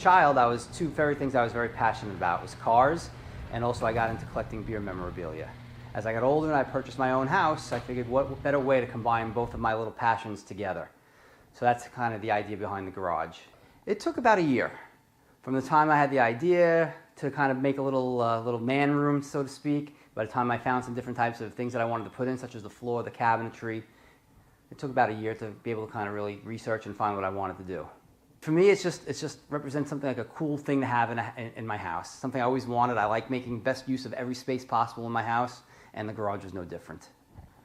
child, two very things I was very passionate about was cars, and also I got into collecting beer memorabilia. As I got older and I purchased my own house, I figured what better way to combine both of my little passions together. So that's kind of the idea behind the garage. It took about a year from the time I had the idea to kind of make a little man room, so to speak. By the time I found some different types of things that I wanted to put in, such as the floor, the cabinetry, it took about a year to be able to kind of really research and find what I wanted to do. For me, it just represents something like a cool thing to have in my house. Something I always wanted. I like making best use of every space possible in my house, and the garage was no different.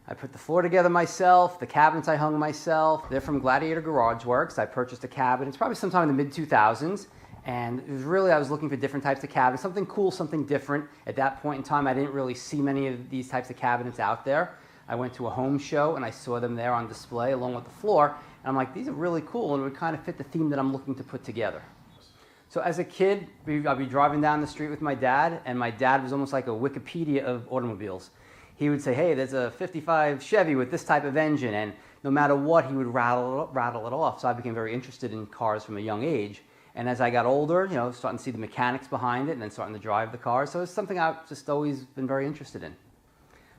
I put the floor together myself, the cabinets I hung myself. They're from Gladiator Garage Works. I purchased a cabinet. It's probably sometime in the mid-2000s, and it was really, I was looking for different types of cabinets, something cool, something different. At that point in time, I didn't really see many of these types of cabinets out there. I went to a home show, and I saw them there on display along with the floor, and I'm like, these are really cool, and it would kind of fit the theme that I'm looking to put together. So as a kid, I'd be driving down the street with my dad, and my dad was almost like a Wikipedia of automobiles. He would say, hey, there's a 55 Chevy with this type of engine, and no matter what, he would rattle it off. So I became very interested in cars from a young age. And as I got older, starting to see the mechanics behind it and then starting to drive the car. So it's something I've just always been very interested in.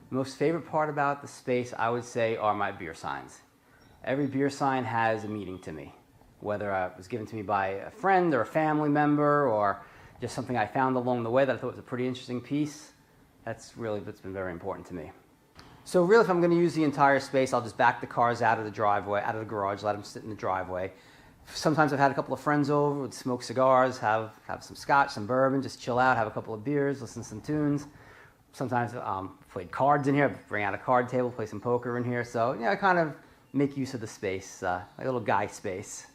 The most favorite part about the space, I would say, are my beer signs. Every beer sign has a meaning to me, whether it was given to me by a friend or a family member or just something I found along the way that I thought was a pretty interesting piece. That's been very important to me. So really, if I'm going to use the entire space, I'll just back the cars out of the driveway, out of the garage, let them sit in the driveway. Sometimes I've had a couple of friends over, would smoke cigars, have some scotch, some bourbon, just chill out, have a couple of beers, listen to some tunes. Sometimes played cards in here, bring out a card table, play some poker in here. So I kind of make use of the space, like a little guy space.